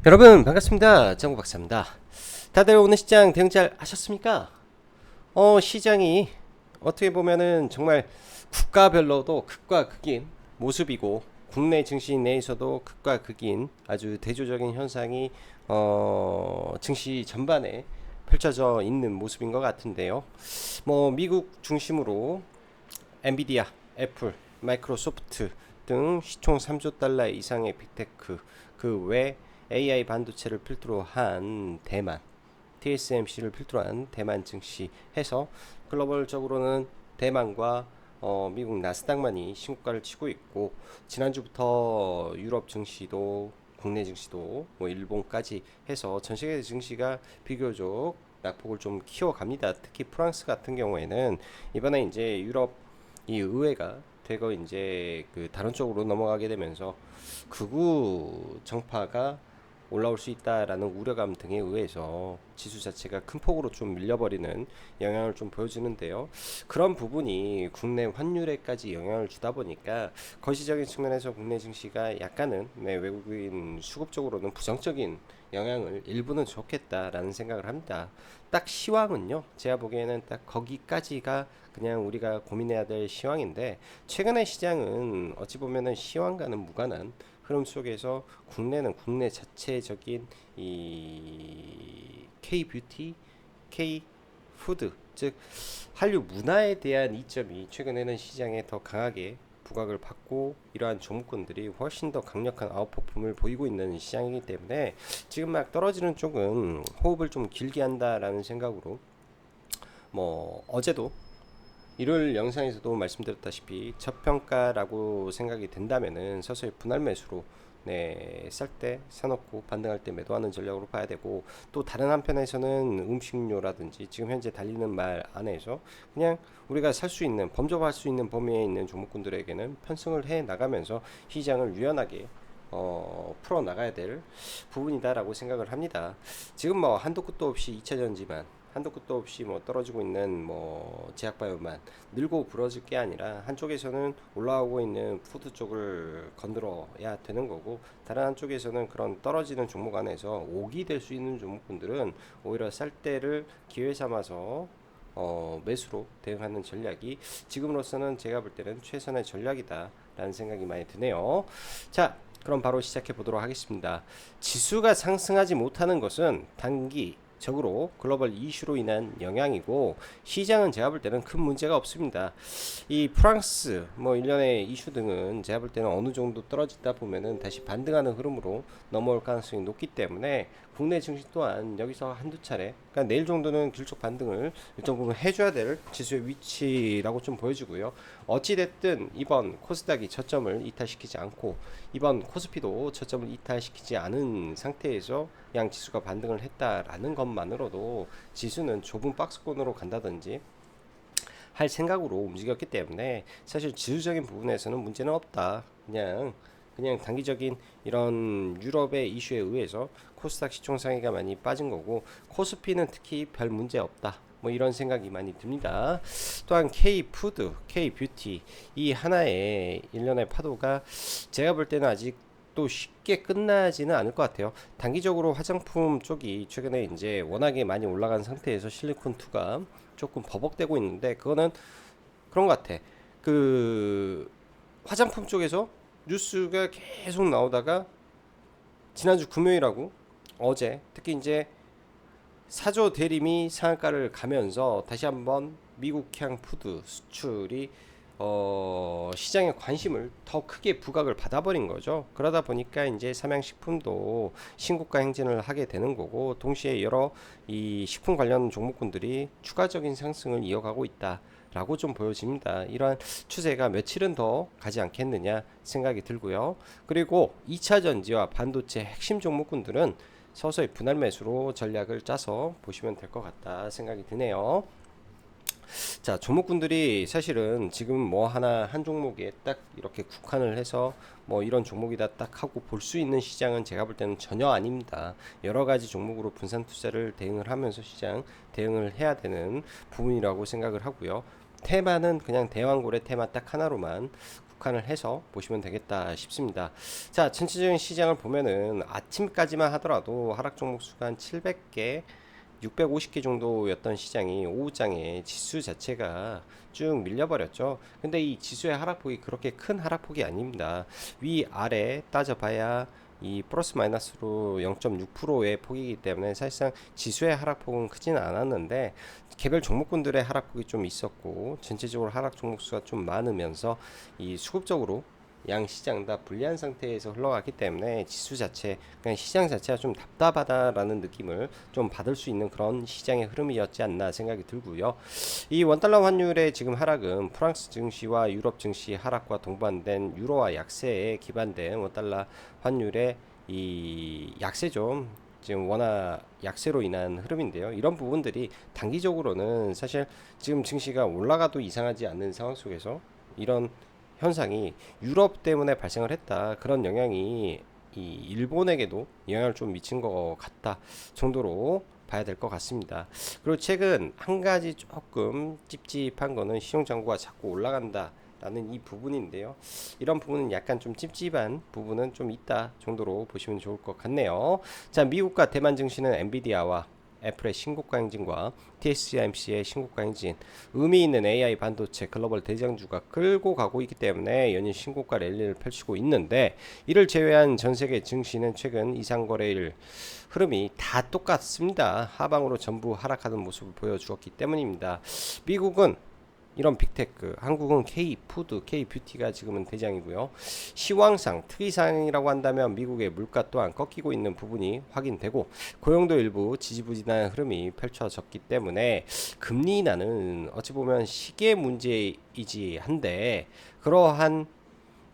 여러분 반갑습니다. 정구 박사입니다. 다들 오늘 시장 대응 잘 하셨습니까? 시장이 어떻게 보면은 정말 국가별로도 극과 극인 모습이고 국내 증시 내에서도 극과 극인 아주 대조적인 현상이 증시 전반에 펼쳐져 있는 모습인 것 같은데요. 뭐 미국 중심으로 엔비디아, 애플, 마이크로소프트 등 시총 3조 달러 이상의 빅테크, 그 외 AI 반도체를 필두로 한 대만, TSMC를 필두로 한 대만 증시 해서 글로벌적으로는 대만과 미국 나스닥만이 신고가를 치고 있고, 지난주부터 유럽 증시도 국내 증시도 뭐 일본까지 해서 전 세계 증시가 비교적 낙폭을 좀 키워갑니다. 특히 프랑스 같은 경우에는 이번에 이제 유럽 이 의회가 되고 이제 그 다른 쪽으로 넘어가게 되면서 극우 정파가 올라올 수 있다라는 우려감 등에 의해서 지수 자체가 큰 폭으로 좀 밀려버리는 영향을 좀 보여주는데요. 그런 부분이 국내 환율에까지 영향을 주다 보니까 거시적인 측면에서 국내 증시가 약간은 외국인 수급 적으로는 부정적인 영향을 일부는 줬겠다라는 생각을 합니다. 딱 시황은요, 제가 보기에는 딱 거기까지가 그냥 우리가 고민해야 될 시황인데, 최근의 시장은 어찌 보면은 시황과는 무관한 흐름 속에서 국내는 국내 자체적인 이 K 뷰티, K 푸드, 즉 한류 문화에 대한 이점이 최근에는 시장에 더 강하게 부각을 받고, 이러한 종목군들이 훨씬 더 강력한 아웃퍼폼을 보이고 있는 시장이기 때문에 지금 막 떨어지는 쪽은 호흡을 좀 길게 한다라는 생각으로, 뭐 어제도 일요일 영상에서도 말씀드렸다시피 저평가라고 생각이 된다면은 서서히 분할 매수로 쌀 때 사놓고 반등할 때 매도하는 전략으로 봐야 되고, 또 다른 한편에서는 음식료라든지 지금 현재 달리는 말 안에서 그냥 우리가 살 수 있는, 범접할 수 있는 범위에 있는 종목군들에게는 편승을 해 나가면서 시장을 유연하게 풀어 나가야 될 부분이다라고 생각을 합니다. 지금 뭐 한도 끝도 없이 2차전지만, 한도 끝도 없이 뭐 떨어지고 있는 뭐 제약바이오만 늘고 부러질 게 아니라, 한쪽에서는 올라오고 있는 푸드 쪽을 건드려야 되는 거고, 다른 한쪽에서는 그런 떨어지는 종목 안에서 옥이 될 수 있는 종목군들은 오히려 쌀 때를 기회 삼아서 매수로 대응하는 전략이 지금으로서는 제가 볼 때는 최선의 전략이다라는 생각이 많이 드네요. 자, 그럼 바로 시작해 보도록 하겠습니다. 지수가 상승하지 못하는 것은 단기적으로 글로벌 이슈로 인한 영향이고, 시장은 제가 볼 때는 큰 문제가 없습니다. 이 프랑스 뭐 일련의 이슈 등은 제가 볼 때는 어느 정도 떨어지다 보면은 다시 반등하는 흐름으로 넘어올 가능성이 높기 때문에 국내 증시 또한 여기서 한두 차례, 그러니까 내일 정도는 길쭉 반등을 일정 부분 해줘야 될 지수의 위치라고 좀 보여지고요. 어찌됐든 이번 코스닥이 저점을 이탈시키지 않고, 이번 코스피도 저점을 이탈시키지 않은 상태에서 양 지수가 반등을 했다라는 것만으로도 지수는 좁은 박스권으로 간다든지 할 생각으로 움직였기 때문에 사실 지수적인 부분에서는 문제는 없다. 그냥 단기적인 이런 유럽의 이슈에 의해서 코스닥 시총 상위가 많이 빠진 거고, 코스피는 특히 별 문제 없다. 뭐 이런 생각이 많이 듭니다. 또한 K푸드, K뷰티 이 하나의 일련의 파도가 제가 볼 때는 아직 또 쉽게 끝나지는 않을 것 같아요. 단기적으로 화장품 쪽이 최근에 이제 워낙에 많이 올라간 상태에서 실리콘2가 조금 버벅대고 있는데, 그거는 그런 것 같아. 그 화장품 쪽에서 뉴스가 계속 나오다가 지난주 금요일하고 어제 특히 이제 사조 대림이 상한가를 가면서 다시 한번 미국향 푸드 수출이 시장의 관심을 더 크게 부각을 받아버린 거죠. 그러다 보니까 이제 삼양식품도 신고가 행진을 하게 되는 거고, 동시에 여러 이 식품 관련 종목군들이 추가적인 상승을 이어가고 있다 라고 좀 보여집니다. 이러한 추세가 며칠은 더 가지 않겠느냐 생각이 들고요. 그리고 2차 전지와 반도체 핵심 종목군들은 서서히 분할 매수로 전략을 짜서 보시면 될 것 같다 생각이 드네요. 자, 종목군들이 사실은 지금 뭐 하나 한 종목에 딱 이렇게 국한을 해서 뭐 이런 종목이다 딱 하고 볼 수 있는 시장은 제가 볼 때는 전혀 아닙니다. 여러 가지 종목으로 분산 투자를 대응을 하면서 시장 대응을 해야 되는 부분이라고 생각을 하고요. 테마는 그냥 대왕고래 테마 딱 하나로만 국한을 해서 보시면 되겠다 싶습니다. 자, 전체적인 시장을 보면은 아침까지만 하더라도 하락 종목 수가 한 700개 650개 정도였던 시장이 오후장에 지수 자체가 쭉 밀려버렸죠. 근데 이 지수의 하락폭이 그렇게 큰 하락폭이 아닙니다. 위아래 따져봐야 이 플러스 마이너스로 0.6%의 폭이기 때문에 사실상 지수의 하락폭은 크지는 않았는데 개별 종목군들의 하락폭이 좀 있었고 전체적으로 하락 종목 수가 좀 많으면서 이 수급적으로 양 시장 다 불리한 상태에서 흘러갔기 때문에 지수 자체, 그냥 시장 자체가 좀 답답하다라는 느낌을 좀 받을 수 있는 그런 시장의 흐름이었지 않나 생각이 들고요. 이 원달러 환율의 지금 하락은 프랑스 증시와 유럽 증시 하락과 동반된 유로화 약세에 기반된 원달러 환율의 이 약세죠. 지금 워낙 약세로 인한 흐름인데요. 이런 부분들이 단기적으로는 사실 지금 증시가 올라가도 이상하지 않는 상황 속에서 이런 현상이 유럽 때문에 발생을 했다. 그런 영향이 이 일본에게도 영향을 좀 미친 것 같다 정도로 봐야 될 것 같습니다. 그리고 최근 한 가지 조금 찝찝한 거는 신용장구가 자꾸 올라간다 라는 이 부분인데요. 이런 부분은 약간 좀 찝찝한 부분은 좀 있다 정도로 보시면 좋을 것 같네요. 자, 미국과 대만 증시는 엔비디아와 애플의 신고가 행진과 TSMC의 신고가 행진, 의미 있는 AI 반도체 글로벌 대장주가 끌고 가고 있기 때문에 연일 신고가 랠리를 펼치고 있는데, 이를 제외한 전 세계 증시는 최근 이상거래일 흐름이 다 똑같습니다. 하방으로 전부 하락하는 모습을 보여주었기 때문입니다. 미국은 이런 빅테크, 한국은 K푸드, K뷰티가 지금은 대장이고요. 시황상, 특이사항이라고 한다면 미국의 물가 또한 꺾이고 있는 부분이 확인되고, 고용도 일부 지지부진한 흐름이 펼쳐졌기 때문에 금리 인하는 어찌 보면 시기의 문제이지 한데, 그러한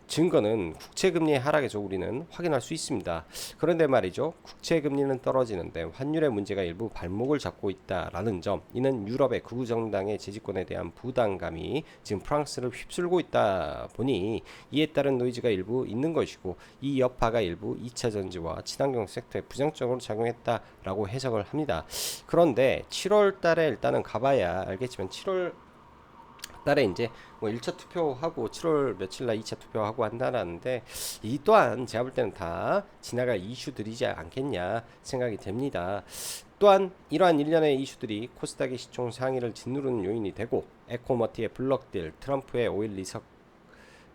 증거는 국채금리의 하락에서 우리는 확인할 수 있습니다. 그런데 말이죠, 국채금리는 떨어지는데 환율의 문제가 일부 발목을 잡고 있다라는 점, 이는 유럽의 극우 정당의 재집권에 대한 부담감이 지금 프랑스를 휩쓸고 있다 보니 이에 따른 노이즈가 일부 있는 것이고, 이 여파가 일부 2차 전지와 친환경 섹터에 부정적으로 작용했다라고 해석을 합니다. 그런데 7월 달에 일단은 가봐야 알겠지만, 7월 달에 이제 뭐 1차 투표하고 7월 며칠 날 2차 투표하고 한다는데, 이 또한 제가 볼 때는 다 지나갈 이슈들이지 않겠냐 생각이 됩니다. 또한 이러한 일련의 이슈들이 코스닥의 시총 상위를 짓누르는 요인이 되고, 에코머티의 블럭딜, 트럼프의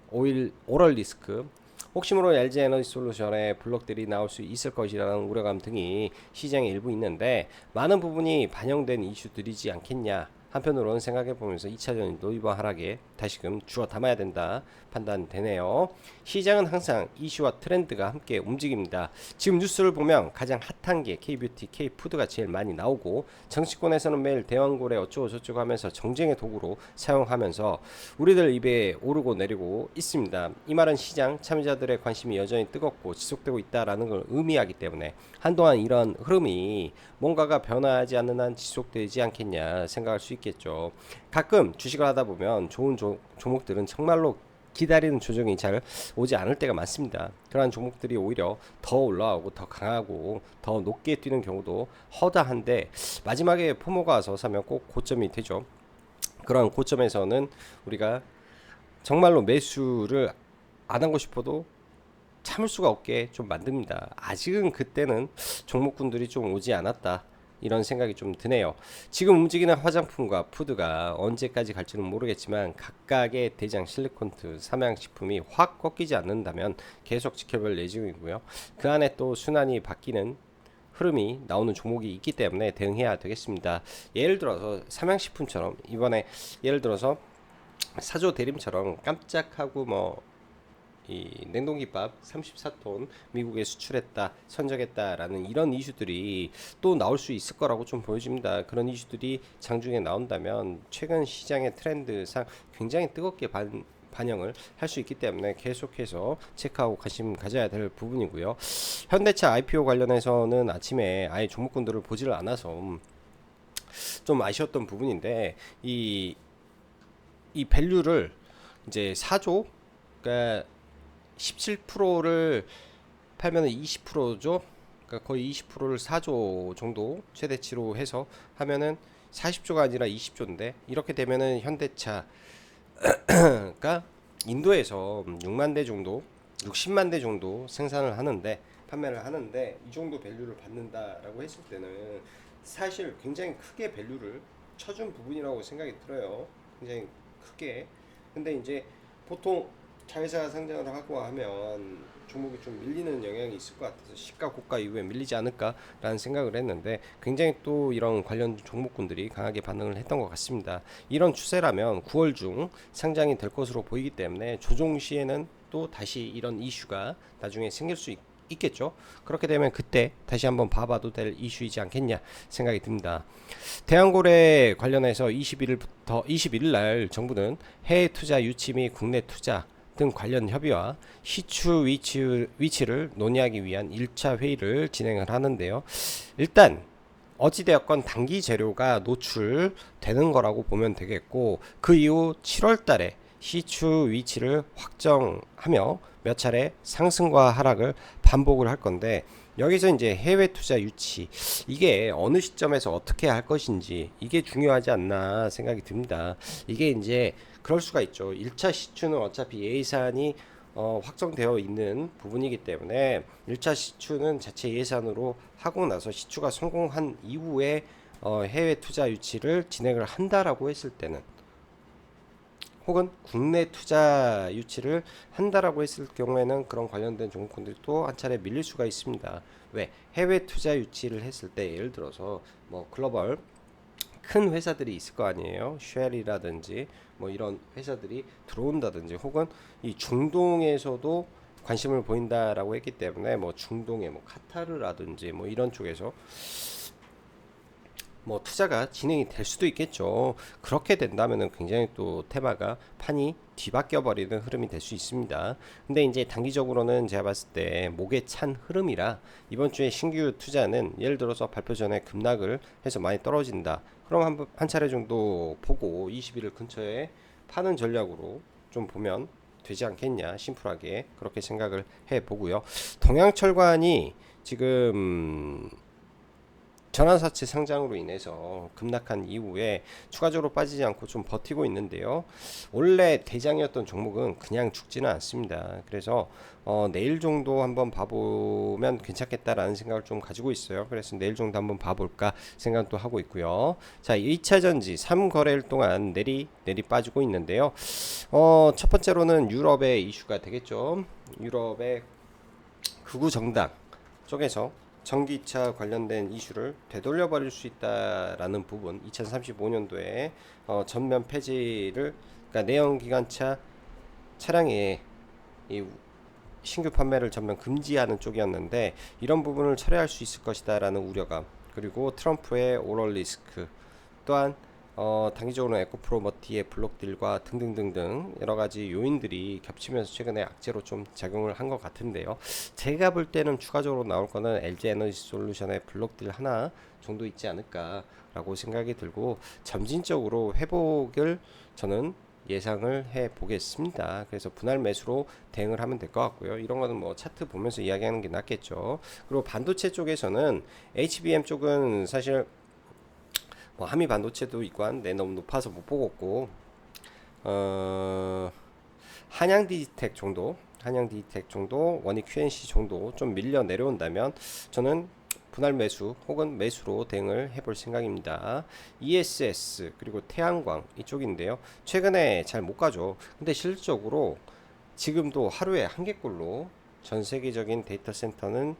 오일 오럴 리스크, 혹시 모르 LG 에너지 솔루션의 블록들이 나올 수 있을 것이라는 우려감 등이 시장에 일부 있는데, 많은 부분이 반영된 이슈들이지 않겠냐 한편으로는 생각해 보면서 2차전 노이버 하락에 다시금 주워 담아야 된다 판단되네요. 시장은 항상 이슈와 트렌드가 함께 움직입니다. 지금 뉴스를 보면 가장 핫한 게 K뷰티, K푸드가 제일 많이 나오고, 정치권에서는 매일 대왕고래 어쩌고 저쩌고 하면서 정쟁의 도구로 사용하면서 우리들 입에 오르고 내리고 있습니다. 이 말은 시장 참여자들의 관심이 여전히 뜨겁고 지속되고 있다라는 걸 의미하기 때문에 한동안 이런 흐름이 뭔가가 변화하지 않는 한 지속되지 않겠냐 생각할 수 있겠죠. 가끔 주식을 하다 보면 좋은 종목들은 정말로 기다리는 조정이 잘 오지 않을 때가 많습니다. 그러한 종목들이 오히려 더 올라오고 더 강하고 더 높게 뛰는 경우도 허다한데, 마지막에 포모가 와서 사면 꼭 고점이 되죠. 그러한 고점에서는 우리가 정말로 매수를 안 하고 싶어도 참을 수가 없게 좀 만듭니다. 아직은 그때는 종목군들이 좀 오지 않았다, 이런 생각이 좀 드네요. 지금 움직이는 화장품과 푸드가 언제까지 갈지는 모르겠지만, 각각의 대장 실리콘트, 삼양식품이 확 꺾이지 않는다면 계속 지켜볼 예정이고요. 그 안에 또 순환이 바뀌는 흐름이 나오는 종목이 있기 때문에 대응해야 되겠습니다. 예를 들어서 삼양식품처럼 이번에 예를 들어서 사조 대림처럼 깜짝하고 이 냉동김밥 34톤 미국에 수출했다, 선적했다라는 이런 이슈들이 또 나올 수 있을 거라고 좀 보여집니다. 그런 이슈들이 장중에 나온다면 최근 시장의 트렌드상 굉장히 뜨겁게 반영을 할 수 있기 때문에 계속해서 체크하고 관심 가져야 될 부분이고요. 현대차 IPO 관련해서는 아침에 아예 종목군들을 보지를 않아서 좀 아쉬웠던 부분인데, 이 밸류를 이제 4조, 그러니까 17%를 팔면 20%죠. 그러니까 거의 20%를 4조 정도 최대치로 해서 하면은 40조가 아니라 20조인데, 이렇게 되면은 현대차가 인도에서 6만 대 정도, 60만 대 정도 생산을 하는데 판매를 하는데 이 정도 밸류를 받는다라고 했을 때는 사실 굉장히 크게 밸류를 쳐준 부분이라고 생각이 들어요. 굉장히 크게. 근데 이제 보통 자회사가 상장을 하고 하면 종목이 좀 밀리는 영향이 있을 것 같아서 시가 고가 이후에 밀리지 않을까라는 생각을 했는데 굉장히 또 이런 관련 종목군들이 강하게 반응을 했던 것 같습니다. 이런 추세라면 9월 중 상장이 될 것으로 보이기 때문에 조정 시에는 또 다시 이런 이슈가 나중에 생길 수 있겠죠. 그렇게 되면 그때 다시 한번 봐봐도 될 이슈이지 않겠냐 생각이 듭니다. 대한고래 관련해서 21일 날 정부는 해외 투자 유치 및 국내 투자 등 관련 협의와 시추 위치를 논의하기 위한 1차 회의를 진행을 하는데요. 일단 어찌되었건 단기 재료가 노출되는 거라고 보면 되겠고 그 이후 7월 달에 시추 위치를 확정하며 몇 차례 상승과 하락을 반복을 할 건데 여기서 이제 해외 투자 유치 이게 어느 시점에서 어떻게 할 것인지 이게 중요하지 않나 생각이 듭니다. 이게 이제 그럴 수가 있죠. 1차 시추는 어차피 예산이 확정되어 있는 부분이기 때문에 1차 시추는 자체 예산으로 하고 나서 시추가 성공한 이후에 해외 투자 유치를 진행을 한다라고 했을 때는 혹은 국내 투자 유치를 한다라고 했을 경우에는 그런 관련된 종목군들이 또 한 차례 밀릴 수가 있습니다. 왜? 해외 투자 유치를 했을 때 예를 들어서 뭐 글로벌 큰 회사들이 있을 거 아니에요. 쉘이라든지 뭐 이런 회사들이 들어온다든지 혹은 이 중동에서도 관심을 보인다라고 했기 때문에 뭐 중동의 뭐 카타르라든지 뭐 이런 쪽에서 뭐 투자가 진행이 될 수도 있겠죠. 그렇게 된다면은 굉장히 또 테마가 판이 뒤바뀌어 버리는 흐름이 될 수 있습니다. 근데 이제 단기적으로는 제가 봤을 때 목에 찬 흐름이라 이번 주에 신규 투자는 예를 들어서 발표 전에 급락을 해서 많이 떨어진다. 그럼 한 차례 정도 보고 21일 근처에 파는 전략으로 좀 보면 되지 않겠냐 심플하게 그렇게 생각을 해 보고요. 동양철관이 지금 전환사채 상장으로 인해서 급락한 이후에 추가적으로 빠지지 않고 좀 버티고 있는데요. 원래 대장이었던 종목은 그냥 죽지는 않습니다. 그래서 내일 정도 한번 봐보면 괜찮겠다라는 생각을 좀 가지고 있어요. 그래서 내일 정도 한번 봐볼까 생각도 하고 있고요. 자, 2차전지 3거래일 동안 내리 빠지고 있는데요. 첫 번째로는 유럽의 이슈가 되겠죠. 유럽의 극우 정당 쪽에서 전기차 관련된 이슈를 되돌려 버릴 수 있다라는 부분 2035년도에 전면 폐지를 그러니까 내연기관차 차량의 이 신규 판매를 전면 금지하는 쪽이었는데 이런 부분을 철회할 수 있을 것이다라는 우려감 그리고 트럼프의 오럴 리스크 또한 단기적으로 에코프로 머티의 블록딜과 등등등등 여러가지 요인들이 겹치면서 최근에 악재로 좀 작용을 한 것 같은데요. 제가 볼 때는 추가적으로 나올 거는 LG 에너지 솔루션의 블록딜 하나 정도 있지 않을까라고 생각이 들고 점진적으로 회복을 저는 예상을 해 보겠습니다. 그래서 분할 매수로 대응을 하면 될 것 같고요. 이런 거는 뭐 차트 보면서 이야기하는 게 낫겠죠. 그리고 반도체 쪽에서는 HBM 쪽은 사실 뭐 한미 반도체도 있고 한데 너무 높아서 못 보겠고 한양 디지텍 정도 원익 QNC 정도 좀 밀려 내려온다면 저는 분할 매수 혹은 매수로 대응을 해볼 생각입니다. ESS 그리고 태양광 이쪽인데요. 최근에 잘 못 가죠. 근데 실질적으로 지금도 하루에 한 개꼴로 전 세계적인 데이터 센터는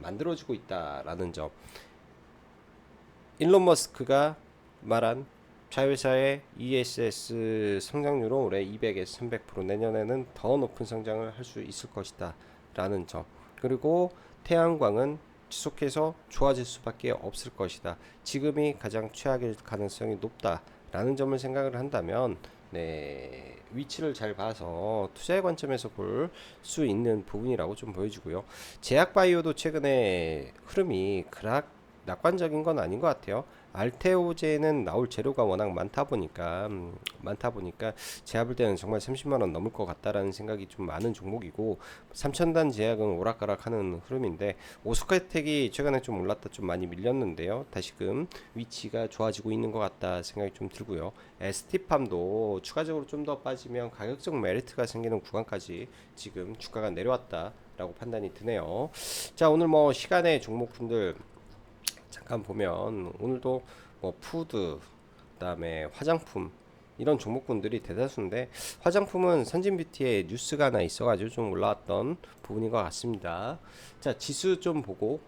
만들어지고 있다라는 점. 일론 머스크가 말한 자회사의 ESS 성장률은 올해 200에서 300% 내년에는 더 높은 성장을 할 수 있을 것이다 라는 점 그리고 태양광은 지속해서 좋아질 수밖에 없을 것이다 지금이 가장 최악일 가능성이 높다 라는 점을 생각을 한다면 위치를 잘 봐서 투자의 관점에서 볼 수 있는 부분이라고 좀 보여지고요. 제약바이오도 최근에 흐름이 낙관적인 건 아닌 것 같아요. 알테오제는 나올 재료가 워낙 많다 보니까 제가 볼 때는 정말 30만 원 넘을 것 같다라는 생각이 좀 많은 종목이고 3,000단 제약은 오락가락하는 흐름인데 오스카텍이 최근에 좀 올랐다 좀 많이 밀렸는데요. 다시금 위치가 좋아지고 있는 것 같다 생각이 좀 들고요. ST팜도 추가적으로 좀 더 빠지면 가격적 메리트가 생기는 구간까지 지금 주가가 내려왔다라고 판단이 드네요. 자, 오늘 뭐 시간에 종목분들 잠깐 보면 오늘도 뭐 푸드, 그다음에 화장품 이런 종목군들이 대다수인데 화장품은 선진뷰티에 뉴스가 하나 있어가지고 좀 올라왔던 부분인 것 같습니다. 자, 지수 좀 보고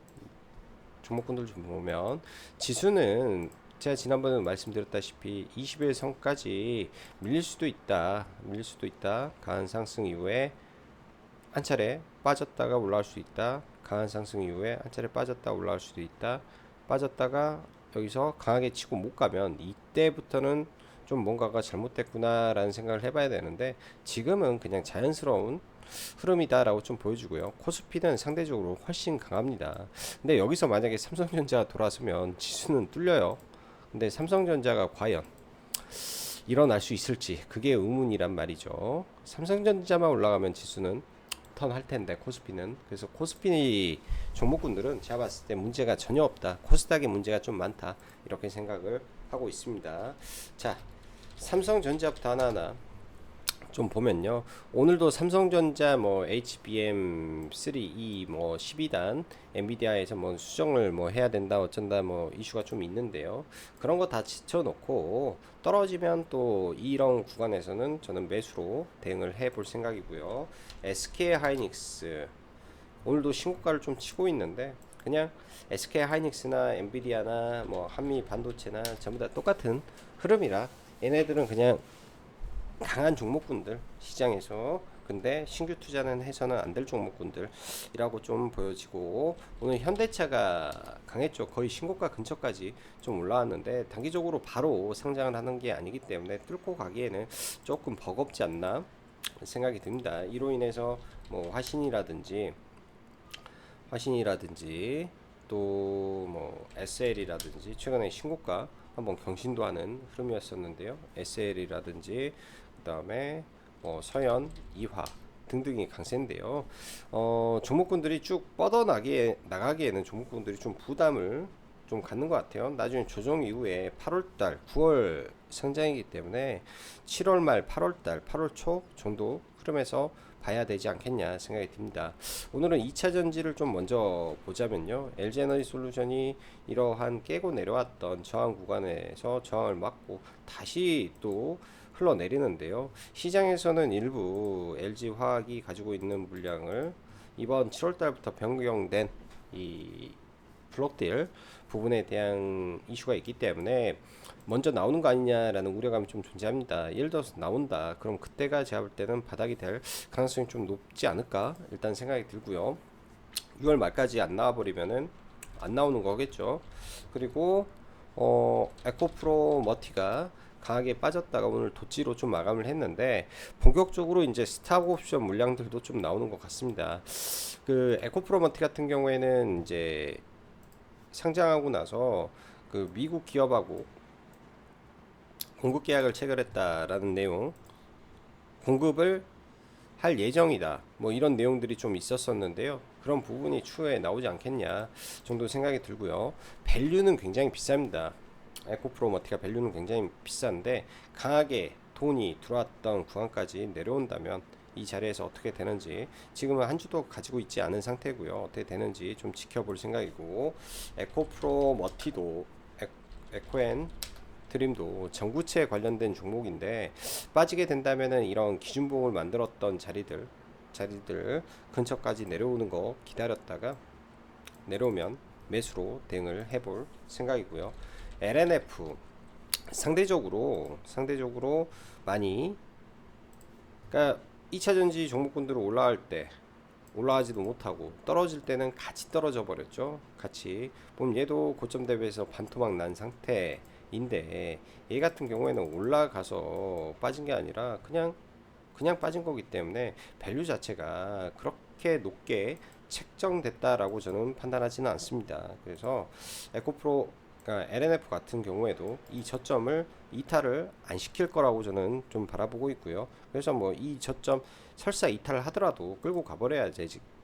종목군들 좀 보면 지수는 제가 지난번에 말씀드렸다시피 20일 선까지 밀릴 수도 있다. 강한 상승 이후에 한 차례 빠졌다가 올라올 수 있다. 강한 상승 이후에 한 차례 빠졌다 올라올 수도 있다. 빠졌다가 여기서 강하게 치고 못 가면 이때부터는 좀 뭔가가 잘못됐구나라는 생각을 해봐야 되는데 지금은 그냥 자연스러운 흐름이다라고 좀 보여주고요. 코스피는 상대적으로 훨씬 강합니다. 근데 여기서 만약에 삼성전자가 돌아서면 지수는 뚫려요. 근데 삼성전자가 과연 일어날 수 있을지 그게 의문이란 말이죠. 삼성전자만 올라가면 지수는 턴할 텐데 코스피는 그래서 코스피 종목군들은 제가 봤을 때 문제가 전혀 없다. 코스닥에 문제가 좀 많다. 이렇게 생각을 하고 있습니다. 자, 삼성전자부터 하나하나 좀 보면요. 오늘도 삼성전자 뭐 HBM3E 뭐 12단 엔비디아에서 뭐 수정을 뭐 해야 된다 어쩐다 뭐 이슈가 좀 있는데요. 그런 거 다 지쳐놓고 떨어지면 또 이런 구간에서는 저는 매수로 대응을 해볼 생각이고요. SK 하이닉스 오늘도 신고가를 좀 치고 있는데 그냥 SK 하이닉스나 엔비디아나 뭐 한미 반도체나 전부 다 똑같은 흐름이라 얘네들은 그냥 강한 종목군들 시장에서 근데 신규 투자는 해서는 안 될 종목군들이라고 좀 보여지고 오늘 현대차가 강했죠. 거의 신고가 근처까지 좀 올라왔는데 단기적으로 바로 상장을 하는 게 아니기 때문에 뚫고 가기에는 조금 버겁지 않나 생각이 듭니다. 이로 인해서 뭐 화신이라든지 또 뭐 SL이라든지 최근에 신고가 한번 경신도 하는 흐름이었었는데요. SL이라든지 그다음에 뭐 서현, 이화 등등이 강세인데요. 종목군들이 쭉 나가기에는 종목군들이 좀 부담을 좀 갖는 것 같아요. 나중에 조정 이후에 8월달, 9월 상장이기 때문에 7월 말, 8월달, 8월 초 정도 흐름에서 봐야 되지 않겠냐 생각이 듭니다. 오늘은 2차 전지를 좀 먼저 보자면요. LG에너지솔루션이 이러한 깨고 내려왔던 저항 구간에서 저항을 막고 다시 또 흘러내리는데요. 시장에서는 일부 LG화학이 가지고 있는 물량을 이번 7월달부터 변경된 이 블록딜 부분에 대한 이슈가 있기 때문에 먼저 나오는 거 아니냐라는 우려감이 좀 존재합니다. 예를 들어서 나온다. 그럼 그때가 제가 볼 때는 바닥이 될 가능성이 좀 높지 않을까 일단 생각이 들고요. 6월 말까지 안 나와버리면은 안 나오는 거겠죠. 그리고 에코프로 머티가 강하게 빠졌다가 오늘 도치로 좀 마감을 했는데 본격적으로 이제 스탁 옵션 물량들도 좀 나오는 것 같습니다. 그 에코프로 머티 같은 경우에는 이제 상장하고 나서 그 미국 기업하고 공급 계약을 체결했다라는 내용, 공급을 할 예정이다. 뭐 이런 내용들이 좀 있었었는데요. 그런 부분이 추후에 나오지 않겠냐 정도 생각이 들고요. 밸류는 굉장히 비쌉니다. 에코프로머티가 밸류는 굉장히 비싼데 강하게 돈이 들어왔던 구간까지 내려온다면 이 자리에서 어떻게 되는지 지금은 한 주도 가지고 있지 않은 상태고요. 어떻게 되는지 좀 지켜볼 생각이고 에코프로머티도 에코엔 드림도 전구체 관련된 종목인데 빠지게 된다면은 이런 기준봉을 만들었던 자리들 근처까지 내려오는 거 기다렸다가 내려오면 매수로 대응을 해볼 생각이고요. LNF 상대적으로 많이 그러니까 2차 전지 종목군들은 올라갈 때 올라가지도 못하고 떨어질 때는 같이 떨어져 버렸죠. 같이 보면 얘도 고점 대비해서 반토막 난 상태인데 얘 같은 경우에는 올라가서 빠진 게 아니라 그냥 빠진 거기 때문에 밸류 자체가 그렇게 높게 책정됐다라고 저는 판단하지는 않습니다. 그래서 에코프로 그러니까 LNF 같은 경우에도 이 저점을 이탈을 안 시킬 거라고 저는 좀 바라보고 있고요. 그래서 뭐 이 저점 설사 이탈을 하더라도 끌고 가버려야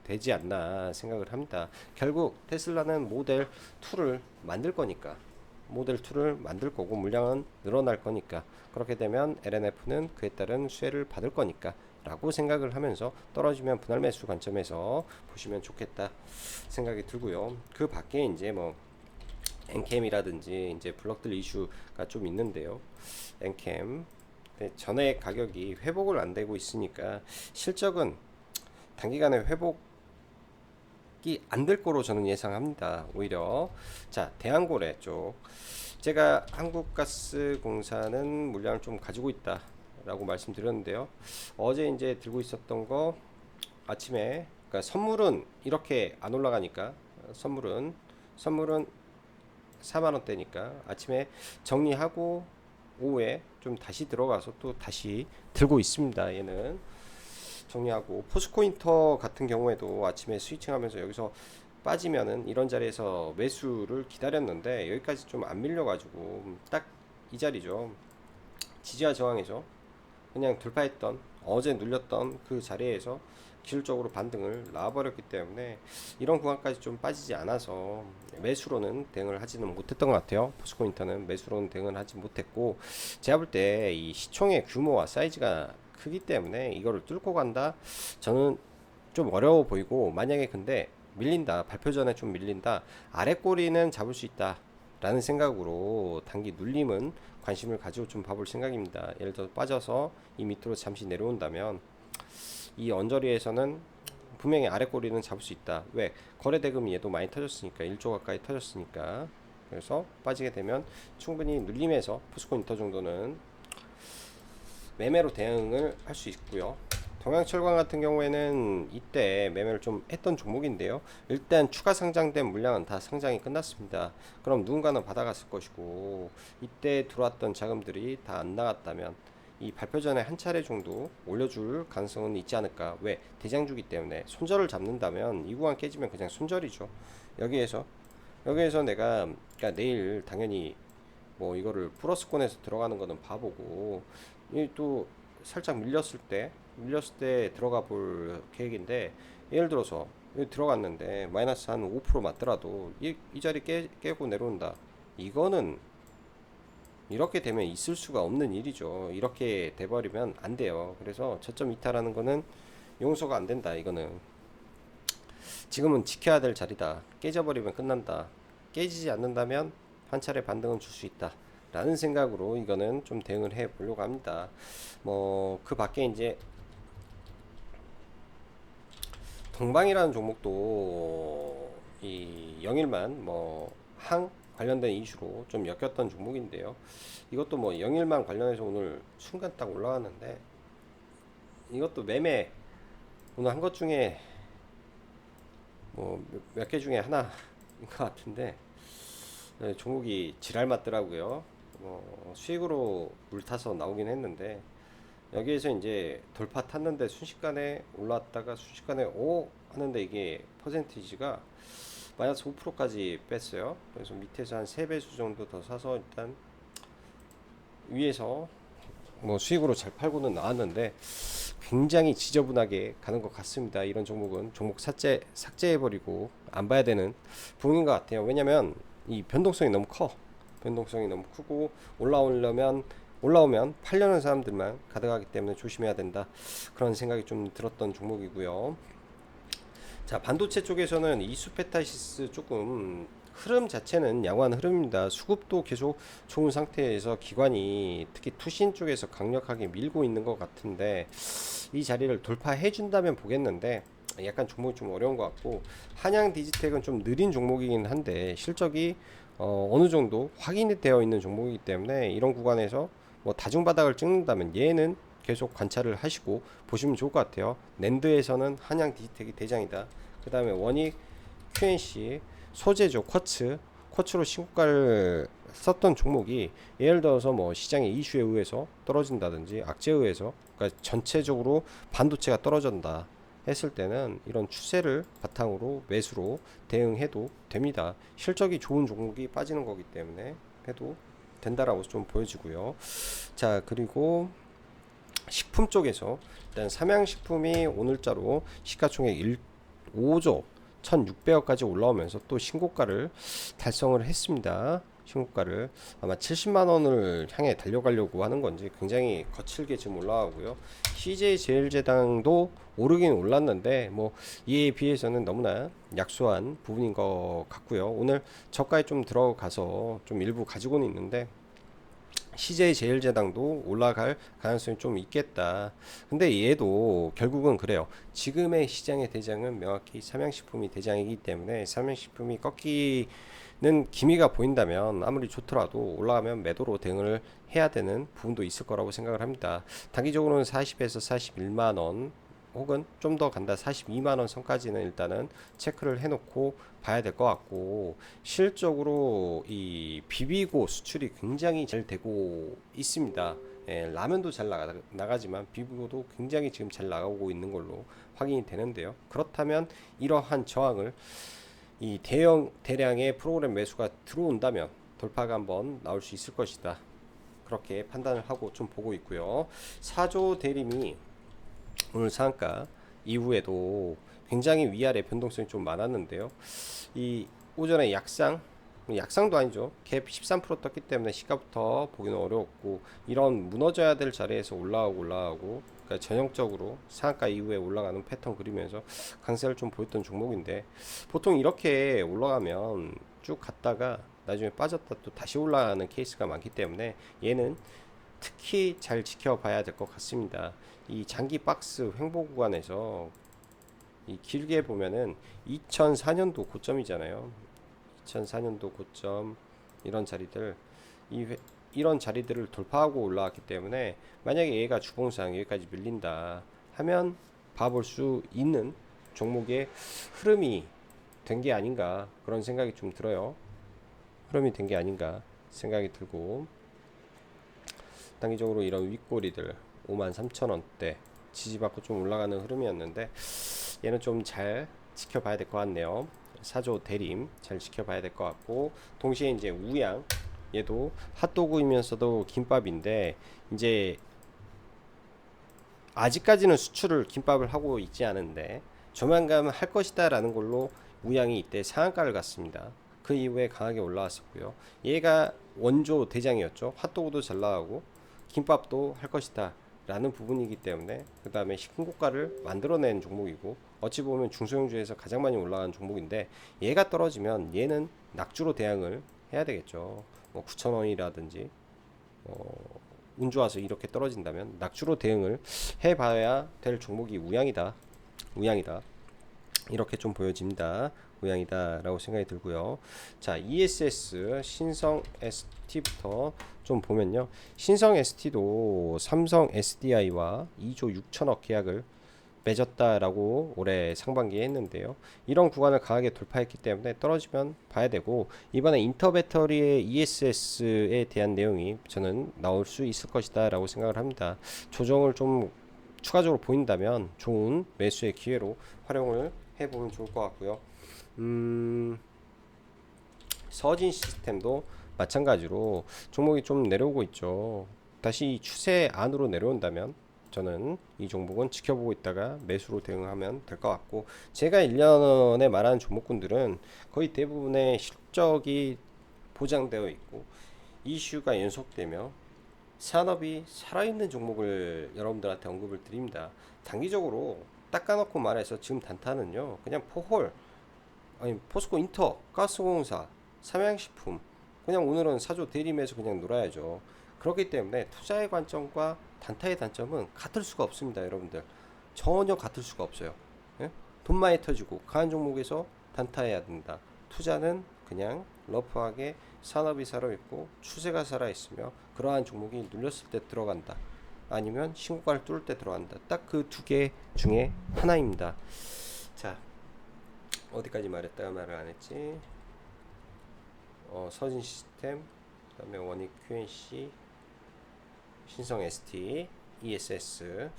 되지 않나 생각을 합니다. 결국 테슬라는 모델 2를 만들 거니까, 모델 2를 만들 거고 물량은 늘어날 거니까, 그렇게 되면 LNF는 그에 따른 수혜를 받을 거니까 라고 생각을 하면서 떨어지면 분할 매수 관점에서 보시면 좋겠다 생각이 들고요. 그 밖에 이제 뭐 엔캠이라든지 이제 블록들 이슈가 좀 있는데요. 엔캠 전액 가격이 회복을 안 되고 있으니까 실적은 단기간에 회복이 안 될 거로 저는 예상합니다. 오히려 자, 대한고래 쪽, 제가 한국가스공사는 물량을 좀 가지고 있다 라고 말씀드렸는데요. 어제 이제 들고 있었던 거 아침에, 그러니까 선물은 이렇게 안 올라가니까, 선물은 4만원대니까 아침에 정리하고 오후에 좀 다시 들어가서 또 다시 들고 있습니다. 얘는 정리하고, 포스코인터 같은 경우에도 아침에 스위칭하면서 여기서 빠지면은 이런 자리에서 매수를 기다렸는데 여기까지 좀 안 밀려가지고 딱 이 자리죠. 지지와 저항에서 그냥 돌파했던, 어제 눌렸던 그 자리에서 기술적으로 반등을 나와버렸기 때문에 이런 구간까지 좀 빠지지 않아서 매수로는 대응을 하지는 못했던 것 같아요. 포스코인터는 매수로는 대응을 하지 못했고, 제가 볼 때 이 시총의 규모와 사이즈가 크기 때문에 이거를 뚫고 간다, 저는 좀 어려워 보이고, 만약에 근데 밀린다, 발표 전에 좀 밀린다, 아래 꼬리는 잡을 수 있다 라는 생각으로 단기 눌림은 관심을 가지고 좀 봐볼 생각입니다. 예를 들어 빠져서 이 밑으로 잠시 내려온다면 이 언저리에서는 분명히 아래 꼬리는 잡을 수 있다. 왜? 거래 대금이 얘도 많이 터졌으니까, 1조 가까이 터졌으니까. 그래서 빠지게 되면 충분히 눌림에서 포스코인터 정도는 매매로 대응을 할 수 있고요. 동양철강 같은 경우에는 이때 매매를 좀 했던 종목인데요. 일단 추가 상장된 물량은 다 상장이 끝났습니다. 그럼 누군가는 받아갔을 것이고, 이때 들어왔던 자금들이 다 안 나갔다면 이 발표 전에 한 차례 정도 올려줄 가능성은 있지 않을까. 왜? 대장주기 때문에 손절을 잡는다면 이 구간 깨지면 그냥 손절이죠. 여기에서 내가, 그러니까 내일 당연히 뭐 이거를 플러스권에서 들어가는 거는 봐보고, 이 또 살짝 밀렸을 때 들어가 볼 계획인데, 예를 들어서 여기 들어갔는데 마이너스 한 5% 맞더라도 이 자리 깨고 내려온다, 이거는 이렇게 되면 있을 수가 없는 일이죠. 이렇게 돼버리면 안 돼요. 그래서 저점 이탈하는 거는 용서가 안 된다. 이거는 지금은 지켜야 될 자리다. 깨져버리면 끝난다. 깨지지 않는다면 한 차례 반등은 줄 수 있다 라는 생각으로 이거는 좀 대응을 해 보려고 합니다. 뭐 그 밖에 이제 동방이라는 종목도 이 영일만 뭐 항 관련된 이슈로 좀 엮였던 종목인데요. 이것도 뭐 영일만 관련해서 오늘 순간 딱 올라왔는데, 이것도 매매 오늘 한 것 중에 뭐 몇 개 중에 하나인 것 같은데, 종목이 지랄 맞더라고요. 수익으로 물타서 나오긴 했는데, 여기에서 이제 돌파 탔는데 순식간에 올라왔다가 순식간에 오 하는데 이게 퍼센티지가 마이너스 5%까지 뺐어요. 그래서 밑에서 한 3배수 정도 더 사서 일단 위에서 뭐 수익으로 잘 팔고는 나왔는데 굉장히 지저분하게 가는 것 같습니다. 이런 종목은 종목 삭제해버리고 안 봐야 되는 부분인 것 같아요. 왜냐면 이 변동성이 너무 커. 변동성이 너무 크고, 올라오면 팔려는 사람들만 가득하기 때문에 조심해야 된다, 그런 생각이 좀 들었던 종목이고요. 자, 반도체 쪽에서는 이수페타시스 조금 흐름 자체는 양호한 흐름입니다. 수급도 계속 좋은 상태에서 기관이 특히 투신 쪽에서 강력하게 밀고 있는 것 같은데, 이 자리를 돌파해 준다면 보겠는데 약간 종목이 좀 어려운 것 같고, 한양 디지텍은 좀 느린 종목이긴 한데 실적이 어느 정도 확인이 되어 있는 종목이기 때문에 이런 구간에서 뭐 다중바닥을 찍는다면 얘는 계속 관찰을 하시고 보시면 좋을 것 같아요. 낸드에서는 한양 디지텍이 대장이다. 그 다음에 원익, QNC, 소재죠. 쿼츠로 신고가를 썼던 종목이 예를 들어서 뭐 시장의 이슈에 의해서 떨어진다든지 악재에 의해서, 그러니까 전체적으로 반도체가 떨어진다, 했을 때는 이런 추세를 바탕으로 매수로 대응해도 됩니다. 실적이 좋은 종목이 빠지는 거기 때문에 해도 된다라고 좀 보여지고요. 자, 그리고 식품 쪽에서 일단 삼양식품이 오늘자로 시가총액 5조 1600억까지 올라오면서 또 신고가를 달성을 했습니다. 신고가를 아마 70만 원을 향해 달려가려고 하는 건지 굉장히 거칠게 지금 올라가고요. CJ제일제당도 오르긴 올랐는데 뭐 이에 비해서는 너무나 약소한 부분인 것 같고요. 오늘 저가에 좀 들어가서 좀 일부 가지고는 있는데 CJ제일제당도 올라갈 가능성이 좀 있겠다. 근데 얘도 결국은 그래요. 지금의 시장의 대장은 명확히 삼양식품이 대장이기 때문에 삼양식품이 꺾이는 기미가 보인다면 아무리 좋더라도 올라가면 매도로 대응을 해야 되는 부분도 있을 거라고 생각을 합니다. 단기적으로는 40에서 41만 원 혹은 좀 더 간다 42만원 선까지는 일단은 체크를 해놓고 봐야 될 것 같고, 실적으로 이 비비고 수출이 굉장히 잘 되고 있습니다. 예, 라면도 잘 나가지만 비비고도 굉장히 지금 잘 나가고 있는 걸로 확인이 되는데요. 그렇다면 이러한 저항을 이 대량의 프로그램 매수가 들어온다면 돌파가 한번 나올 수 있을 것이다, 그렇게 판단을 하고 좀 보고 있고요. 사조 대림이 오늘 상한가 이후에도 굉장히 위아래 변동성이 좀 많았는데요. 이 오전에 약상도 아니죠. 갭 13% 떴기 때문에 시가부터 보기는 어려웠고, 이런 무너져야 될 자리에서 올라가고 그러니까 전형적으로 상한가 이후에 올라가는 패턴 그리면서 강세를 좀 보였던 종목인데, 보통 이렇게 올라가면 쭉 갔다가 나중에 빠졌다 또 다시 올라가는 케이스가 많기 때문에 얘는 특히 잘 지켜봐야 될 것 같습니다. 이 장기 박스 횡보 구간에서 이 길게 보면은 2004년도 고점이잖아요. 2004년도 고점, 이런 자리들, 이런 자리들을 돌파하고 올라왔기 때문에 만약에 얘가 주봉상 여기까지 밀린다 하면 봐볼 수 있는 종목의 흐름이 된 게 아닌가, 그런 생각이 좀 들어요. 흐름이 된 게 아닌가 생각이 들고, 단기적으로 이런 윗꼬리들 53,000원대 지지받고 좀 올라가는 흐름이었는데 얘는 좀 잘 지켜봐야 될 것 같네요. 사조 대림 잘 지켜봐야 될 것 같고, 동시에 이제 우양, 얘도 핫도그이면서도 김밥인데 이제 아직까지는 수출을 김밥을 하고 있지 않은데 조만간 할 것이다 라는 걸로 우양이 이때 상한가를 갔습니다. 그 이후에 강하게 올라왔었고요. 얘가 원조 대장이었죠. 핫도그도 잘 나가고 김밥도 할 것이다 라는 부분이기 때문에, 그 다음에 신고가를 만들어낸 종목이고 어찌 보면 중소형주에서 가장 많이 올라간 종목인데, 얘가 떨어지면 얘는 낙주로 대응을 해야 되겠죠. 뭐 9,000원이라든지 운 좋아서 이렇게 떨어진다면 낙주로 대응을 해봐야 될 종목이 우양이다 이렇게 좀 보여집니다. 우양이다 라고 생각이 들고요. 자, ESS 신성 ST부터 좀 보면요, 신성 ST도 삼성 SDI와 2조 6천억 계약을 맺었다라고 올해 상반기에 했는데요. 이런 구간을 강하게 돌파했기 때문에 떨어지면 봐야 되고, 이번에 인터배터리의 ESS에 대한 내용이 저는 나올 수 있을 것이다 라고 생각을 합니다. 조정을 좀 추가적으로 보인다면 좋은 매수의 기회로 활용을 해보면 좋을 것 같고요. 서진 시스템도 마찬가지로 종목이 좀 내려오고 있죠. 다시 추세 안으로 내려온다면 저는 이 종목은 지켜보고 있다가 매수로 대응하면 될 것 같고, 제가 1년에 말하는 종목군들은 거의 대부분의 실적이 보장되어 있고 이슈가 연속되며 산업이 살아있는 종목을 여러분들한테 언급을 드립니다. 단기적으로 닦아놓고 말해서 지금 단타는요, 그냥 포홀, 아니 포스코 인터, 가스공사, 삼양식품, 그냥 오늘은 사조 대림에서 그냥 놀아야죠. 그렇기 때문에 투자의 관점과 단타의 단점은 같을 수가 없습니다, 여러분들. 전혀 같을 수가 없어요. 예? 돈 많이 터지고 강한 종목에서 단타해야 된다. 투자는 그냥 러프하게 산업이 살아있고 추세가 살아있으며 그러한 종목이 눌렸을 때 들어간다, 아니면 신고가를 뚫을 때 들어간다. 딱 그 두 개 중에 하나입니다. 자, 어디까지 말했다가 말을 안 했지? 서진 시스템, 그 다음에 원익 QNC, 신성 ST, ESS,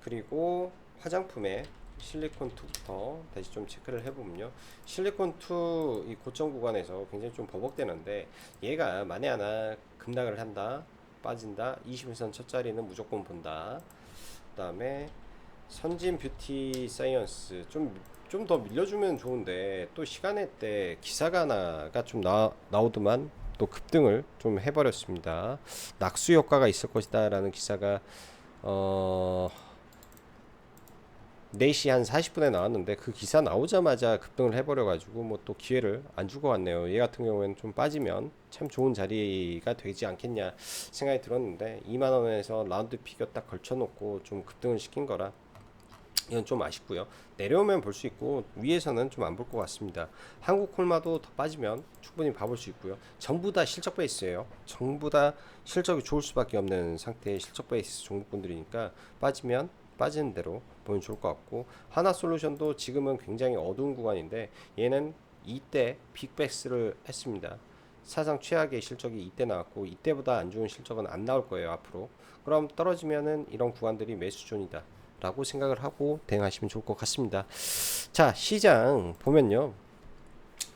그리고 화장품에 실리콘 2부터 다시 좀 체크를 해보면요. 실리콘 2 이 고점 구간에서 굉장히 좀 버벅대는데 얘가 만에 하나 급락을 한다, 빠진다, 21선 첫 자리는 무조건 본다. 그 다음에 선진 뷰티 사이언스 좀 더 밀려주면 좋은데 또 시간에 때 기사가 하나가 좀 나오더만 또 급등을 좀 해버렸습니다. 낙수 효과가 있을 것이다 라는 기사가 4시 한 40분에 나왔는데 그 기사 나오자마자 급등을 해버려가지고 뭐 또 기회를 안 주고 왔네요. 얘 같은 경우에는 좀 빠지면 참 좋은 자리가 되지 않겠냐 생각이 들었는데 2만원에서 라운드 피겨 딱 걸쳐놓고 좀 급등을 시킨 거라 이건 좀 아쉽고요. 내려오면 볼 수 있고 위에서는 좀 안 볼 것 같습니다. 한국 콜마도 더 빠지면 충분히 봐볼 수 있고요. 전부 다 실적 베이스예요. 전부 다 실적이 좋을 수밖에 없는 상태의 실적 베이스 종목군들이니까 빠지면 빠지는 대로 보면 좋을 것 같고, 하나솔루션도 지금은 굉장히 어두운 구간인데 얘는 이때 빅베스를 했습니다. 사상 최악의 실적이 이때 나왔고 이때보다 안 좋은 실적은 안 나올 거예요 앞으로. 그럼 떨어지면은 이런 구간들이 매수존이다 라고 생각을 하고 대응하시면 좋을 것 같습니다. 자, 시장 보면요.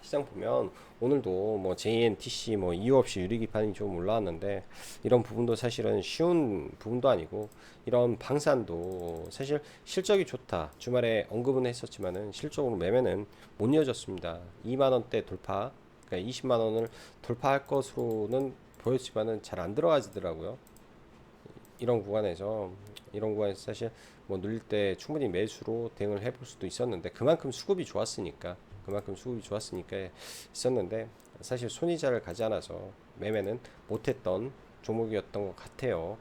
시장 보면 오늘도 뭐 JNTC 뭐 이유 없이 유리기판이 좀 올라왔는데 이런 부분도 사실은 쉬운 부분도 아니고, 이런 방산도 사실 실적이 좋다 주말에 언급은 했었지만은 실적으로 매매는 못 이어졌습니다. 2만원대 돌파, 그러니까 20만원을 돌파할 것으로는 보였지만은 잘 안 들어가지더라고요. 이런 구간에서 사실 뭐 눌릴 때 충분히 매수로 대응을 해볼 수도 있었는데 그만큼 수급이 좋았으니까 있었는데 사실 손이자를 가지 않아서 매매는 못했던 종목이었던 것 같아요.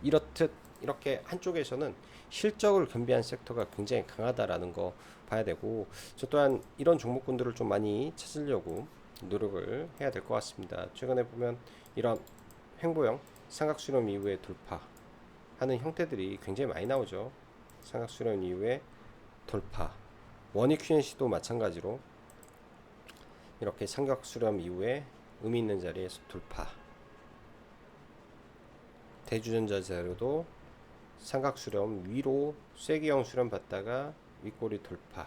이렇듯 이렇게 한쪽에서는 실적을 겸비한 섹터가 굉장히 강하다라는 거 봐야 되고, 저 또한 이런 종목군들을 좀 많이 찾으려고 노력을 해야 될 것 같습니다. 최근에 보면 이런 횡보형 삼각수렴 이후에 돌파하는 형태들이 굉장히 많이 나오죠. 삼각수렴 이후에 돌파, 원익 QNC도 마찬가지로 이렇게 삼각수렴 이후에 의미 있는 자리에서 돌파, 대주전자 자료도 삼각수렴 위로 쐐기형 수렴 받다가 윗꼬리 돌파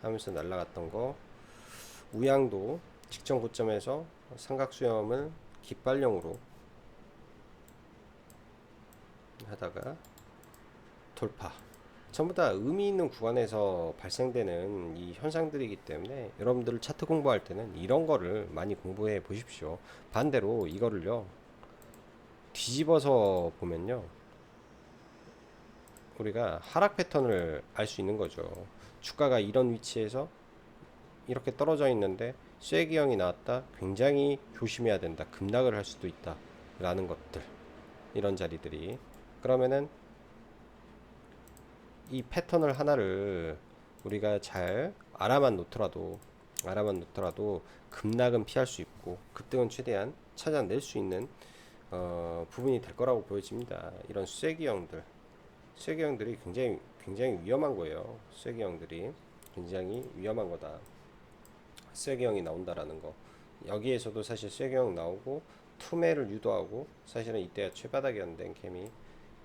하면서 날아갔던 거, 우양도 직전 고점에서 삼각수렴을 깃발령으로 하다가 돌파, 전부 다 의미 있는 구간에서 발생되는 이 현상들이기 때문에 여러분들 차트 공부할 때는 이런 거를 많이 공부해 보십시오. 반대로 이거를요 뒤집어서 보면요 우리가 하락 패턴을 알 수 있는 거죠. 주가가 이런 위치에서 이렇게 떨어져 있는데 쐐기형이 나왔다, 굉장히 조심해야 된다, 급락을 할 수도 있다 라는 것들, 이런 자리들이, 그러면은 이 패턴을 하나를 우리가 잘 알아만 놓더라도 급락은 피할 수 있고 급등은 최대한 찾아낼 수 있는 부분이 될 거라고 보여집니다. 이런 쐐기형들이 굉장히 위험한 거예요. 쐐기형들이 굉장히 위험한 거다. 쐐기형이 나온다라는 거. 여기에서도 사실 쐐기형 나오고 투매를 유도하고, 사실은 이때가 최바닥이었는데 캠이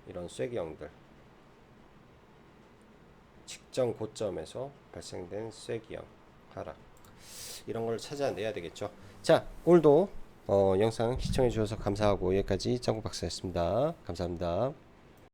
이런 쐐기형들, 직전 고점에서 발생된 쐐기형 하락, 이런 걸 찾아내야 되겠죠. 자, 오늘도 영상 시청해 주셔서 감사하고 여기까지 짱구 박사였습니다. 감사합니다.